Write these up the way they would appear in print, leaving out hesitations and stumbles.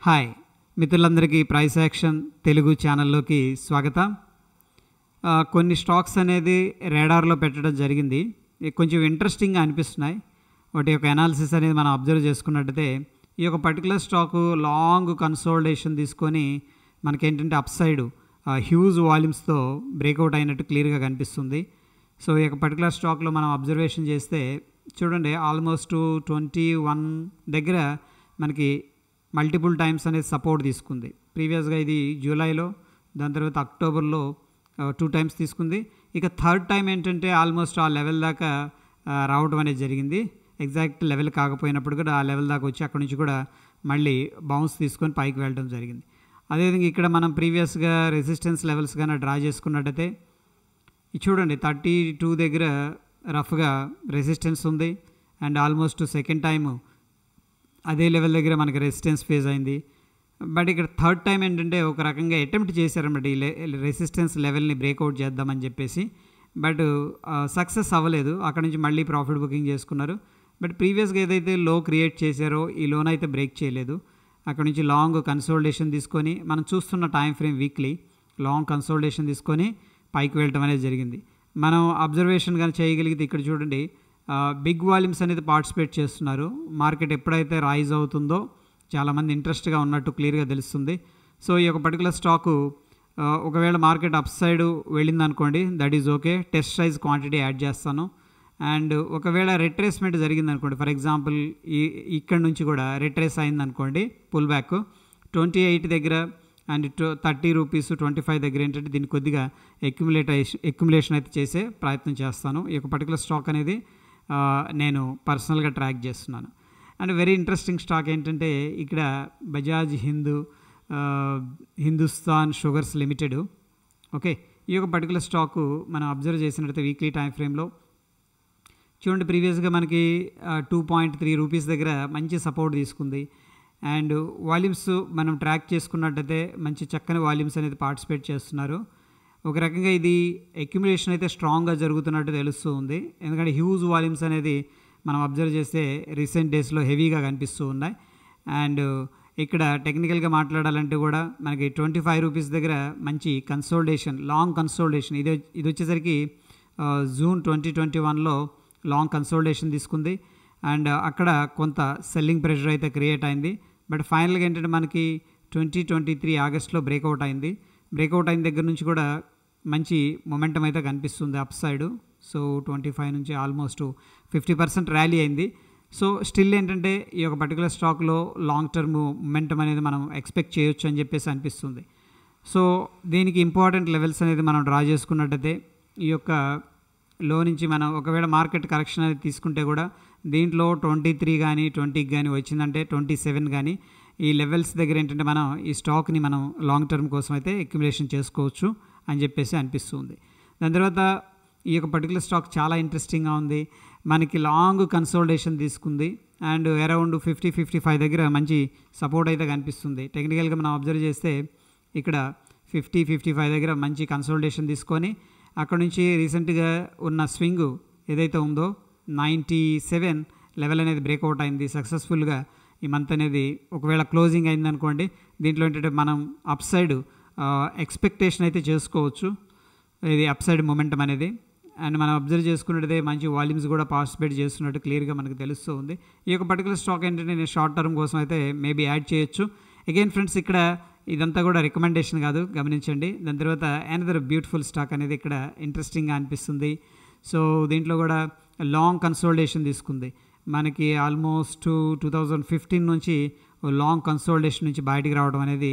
Hi మిత్రులందరికీ price action Telugu ఛానల్లోకి స్వాగతం. కొన్ని స్టాక్స్ అనేది రాడార్లో పెట్టడం జరిగింది. కొంచెం ఇంట్రెస్టింగ్గా అనిపిస్తున్నాయి. వాటి యొక్క అనాలిసిస్ అనేది మనం అబ్జర్వ్ చేసుకున్నట్టయితే ఈ యొక్క పర్టికులర్ స్టాకు లాంగ్ కన్సోలిడేషన్ తీసుకొని మనకేంటంటే అప్ సైడ్ హ్యూజ్ వాల్యూమ్స్తో బ్రేక్అవుట్ అయినట్టు క్లియర్గా కనిపిస్తుంది. సో ఈ యొక్క పర్టికులర్ స్టాక్లో మనం అబ్జర్వేషన్ చేస్తే చూడండి, ఆల్మోస్ట్ 21 దగ్గర మనకి మల్టిపుల్ టైమ్స్ అనేది సపోర్ట్ తీసుకుంది. ప్రీవియస్గా ఇది జూలైలో, దాని తర్వాత అక్టోబర్లో 2 టైమ్స్ తీసుకుంది. ఇక థర్డ్ టైం ఏంటంటే ఆల్మోస్ట్ ఆ లెవెల్ దాకా రావడం అనేది జరిగింది. ఎగ్జాక్ట్ లెవెల్ కాకపోయినప్పుడు కూడా ఆ లెవెల్ దాకా వచ్చి అక్కడ నుంచి కూడా మళ్ళీ బౌన్స్ తీసుకొని పైకి వెళ్ళడం జరిగింది. అదేవిధంగా ఇక్కడ మనం ప్రీవియస్గా రెసిస్టెన్స్ లెవెల్స్ కానీ డ్రా చేసుకున్నట్టయితే చూడండి 32 దగ్గర రఫ్గా రెసిస్టెన్స్ ఉంది. అండ్ ఆల్మోస్ట్ సెకండ్ టైము అదే లెవెల్ దగ్గర మనకి రెసిస్టెన్స్ ఫేజ్ అయింది. బట్ ఇక్కడ థర్డ్ టైం ఏంటంటే ఒక రకంగా అటెంప్ట్ చేశారన్నమాట ఈ రెసిస్టెన్స్ లెవెల్ని బ్రేక్అవుట్ చేద్దామని చెప్పేసి. బట్ సక్సెస్ అవ్వలేదు. అక్కడ నుంచి మళ్ళీ ప్రాఫిట్ బుకింగ్ చేసుకున్నారు. బట్ ప్రీవియస్గా ఏదైతే లో క్రియేట్ చేశారో ఈ లోన్ అయితే బ్రేక్ చేయలేదు. అక్కడ నుంచి లాంగ్ కన్సోలిడేషన్ తీసుకొని మనం చూస్తున్న time frame weekly long consolidation తీసుకొని పైకి వెళ్ళటం అనేది జరిగింది. మనం అబ్జర్వేషన్ కానీ చేయగలిగితే ఇక్కడ చూడండి, బిగ్ వాల్యూమ్స్ అనేది పార్టిసిపేట్ చేస్తున్నారు. మార్కెట్ ఎప్పుడైతే రైజ్ అవుతుందో చాలామంది ఇంట్రెస్ట్గా ఉన్నట్టు క్లియర్గా తెలుస్తుంది. సో ఈ యొక్క పర్టికులర్ స్టాకు ఒకవేళ మార్కెట్ అప్ సైడ్ వెళ్ళింది అనుకోండి, that is okay, test size quantity add చేస్తాను. అండ్ ఒకవేళ రిట్రేస్మెంట్ జరిగింది అనుకోండి, ఫర్ ఎగ్జాంపుల్ ఇక్కడ నుంచి కూడా రిట్రేస్ అయింది అనుకోండి, పుల్ బ్యాక్ 28 దగ్గర అండ్ 30 రూపీస్ 25 దగ్గర ఏంటంటే దీన్ని కొద్దిగా ఎక్యుములేషన్ అయితే చేసే ప్రయత్నం చేస్తాను. ఈ యొక్క పర్టికులర్ స్టాక్ అనేది నేను పర్సనల్గా ట్రాక్ చేస్తున్నాను. అండ్ వెరీ ఇంట్రెస్టింగ్ స్టాక్ ఏంటంటే ఇక్కడ Bajaj Hindustan sugars limited. Okay, ఈ యొక్క పర్టికులర్ స్టాకు మనం అబ్జర్వ్ చేసినట్లయితే వీక్లీ టైం ఫ్రేమ్లో చూడండి, ప్రీవియస్గా మనకి 2.3 రూపీస్ దగ్గర మంచి సపోర్ట్ తీసుకుంది. అండ్ వాల్యూమ్స్ మనం ట్రాక్ చేసుకున్నట్టయితే మంచి చక్కని వాల్యూమ్స్ అనేది పార్టిసిపేట్ చేస్తున్నారు. ఒక రకంగా ఇది అక్యుములేషన్ అయితే స్ట్రాంగ్గా జరుగుతున్నట్టు తెలుస్తూ ఉంది. ఎందుకంటే హ్యూజ్ వాల్యూమ్స్ అనేది మనం అబ్జర్వ్ చేస్తే రీసెంట్ డేస్లో హెవీగా కనిపిస్తూ ఉన్నాయి. అండ్ ఇక్కడ టెక్నికల్గా మాట్లాడాలంటే కూడా మనకి 25 రూపీస్ దగ్గర మంచి కన్సోలిడేషన్, లాంగ్ కన్సోలిడేషన్, ఇది వచ్చేసరికి జూన్ 2021లో లాంగ్ కన్సోలిడేషన్ తీసుకుంది. అండ్ అక్కడ కొంత సెల్లింగ్ ప్రెషర్ అయితే క్రియేట్ అయింది. బట్ ఫైనల్గా ఏంటంటే మనకి 2023 ఆగస్ట్లో బ్రేక్అవుట్ అయింది. బ్రేక్అవుట్ అయిన దగ్గర నుంచి కూడా మంచి మొమెంటం అయితే కనిపిస్తుంది అప్ సైడ్. సో 25 నుంచి ఆల్మోస్ట్ 50% ర్యాలీ అయింది. సో స్టిల్ ఏంటంటే ఈ యొక్క పర్టికులర్ స్టాక్లో లాంగ్ టర్మ్ మొమెంటం అనేది మనం ఎక్స్పెక్ట్ చేయొచ్చు అని చెప్పేసి అనిపిస్తుంది. సో దీనికి ఇంపార్టెంట్ లెవెల్స్ అనేది మనం డ్రా చేసుకున్నట్టయితే ఈ యొక్క లో నుంచి మనం ఒకవేళ మార్కెట్ కరెక్షన్ అనేది తీసుకుంటే కూడా దీంట్లో 23 కానీ 20కి కానీ వచ్చిందంటే 27 కానీ ఈ లెవెల్స్ దగ్గర ఏంటంటే మనం ఈ స్టాక్ని మనం లాంగ్ టర్మ్ కోసం అయితే అక్యుములేషన్ చేసుకోవచ్చు అని చెప్పేసి అనిపిస్తుంది. దాని తర్వాత ఈ యొక్క పర్టికులర్ స్టాక్ చాలా ఇంట్రెస్టింగ్గా ఉంది. మనకి లాంగ్ కన్సోలిడేషన్ తీసుకుంది అండ్ అరౌండ్ 50-55 దగ్గర మంచి సపోర్ట్ అయితే కనిపిస్తుంది. టెక్నికల్గా మనం అబ్జర్వ్ చేస్తే ఇక్కడ 50-55 దగ్గర మంచి కన్సోలిడేషన్ తీసుకొని అక్కడ నుంచి రీసెంట్గా ఉన్న స్వింగ్ ఏదైతే ఉందో 97 లెవెల్ అనేది బ్రేక్అవుట్ అయింది సక్సెస్ఫుల్గా. ఈ మంత్ అనేది ఒకవేళ క్లోజింగ్ అయింది అనుకోండి, దీంట్లో ఏంటంటే మనం అప్ సైడ్ ఎక్స్పెక్టేషన్ అయితే చేసుకోవచ్చు, ఇది అప్ సైడ్ మొమెంటం అనేది. అండ్ మనం అబ్జర్వ్ చేసుకున్నట్టయితే మంచి వాల్యూమ్స్ కూడా పార్టిసిపేట్ చేస్తున్నట్టు క్లియర్గా మనకు తెలుస్తూ ఉంది. ఈ యొక్క పర్టికులర్ స్టాక్ ఏంటంటే నేను షార్ట్ టర్మ్ కోసం అయితే మేబీ యాడ్ చేయొచ్చు. అగైన్ ఫ్రెండ్స్, ఇక్కడ ఇదంతా కూడా రికమెండేషన్ కాదు, గమనించండి. దాని తర్వాత అనదర్ బ్యూటిఫుల్ స్టాక్ అనేది ఇక్కడ ఇంట్రెస్టింగ్గా అనిపిస్తుంది. సో దీంట్లో కూడా లాంగ్ కన్సోలిడేషన్ తీసుకుంది. మనకి ఆల్మోస్ట్ 2015 నుంచి లాంగ్ కన్సోలిడేషన్ నుంచి బయటికి రావడం అనేది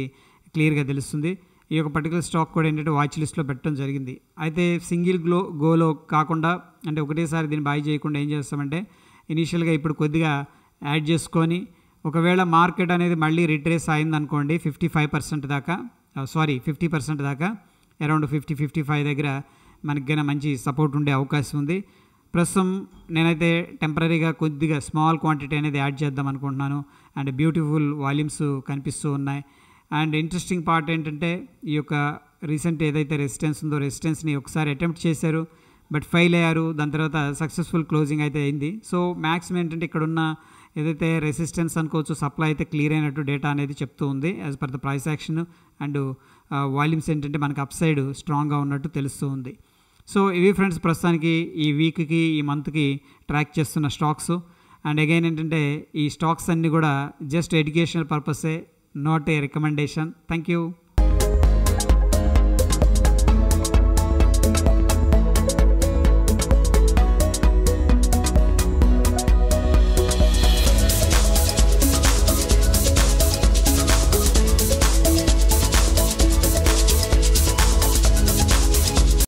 క్లియర్గా తెలుస్తుంది. ఈ యొక్క పర్టికులర్ స్టాక్ కూడా ఏంటంటే వాచ్ లిస్ట్లో పెట్టడం జరిగింది. అయితే సింగిల్ గోలో కాకుండా అంటే ఒకటేసారి దీన్ని బై చేయకుండా ఏం చేస్తామంటే ఇనీషియల్గా ఇప్పుడు కొద్దిగా యాడ్ చేసుకొని ఒకవేళ మార్కెట్ అనేది మళ్ళీ రిట్రేస్ అయిందనుకోండి 50% దాకా అరౌండ్ 50-55 దగ్గర మనకి గన మంచి సపోర్ట్ ఉండే అవకాశం ఉంది. ప్రస్తుతం నేనైతే టెంపరీగా కొద్దిగా స్మాల్ క్వాంటిటీ అనేది యాడ్ చేద్దాం అనుకుంటున్నాను. అండ్ బ్యూటిఫుల్ వాల్యూమ్స్ కనిపిస్తూ ఉన్నాయి. అండ్ ఇంట్రెస్టింగ్ పార్ట్ ఏంటంటే ఈ యొక్క రీసెంట్ ఏదైతే రెసిస్టెన్స్ ఉందో రెసిస్టెన్స్ని ఒకసారి అటెంప్ట్ చేశారు. బట్ ఫెయిల్ అయ్యారు. దాని తర్వాత సక్సెస్ఫుల్ క్లోజింగ్ అయితే అయింది. సో మ్యాక్సిమం ఏంటంటే ఇక్కడున్న ఏదైతే రెసిస్టెన్స్ అనుకోవచ్చు, సప్లై అయితే క్లియర్ అయినట్టు డేటా అనేది చెప్తూ ఉంది as per the price action. And volumes ఏంటంటే మనకు అప్ సైడ్ స్ట్రాంగ్గా ఉన్నట్టు తెలుస్తూ ఉంది. సో ఇవి ఫ్రెండ్స్ ప్రస్తుతానికి ఈ వీక్కి ఈ మంత్కి ట్రాక్ చేస్తున్న స్టాక్స్. అండ్ అగైన్ ఏంటంటే ఈ స్టాక్స్ అన్నీ కూడా జస్ట్ ఎడ్యుకేషనల్ పర్పసే, not a recommendation. Thank you.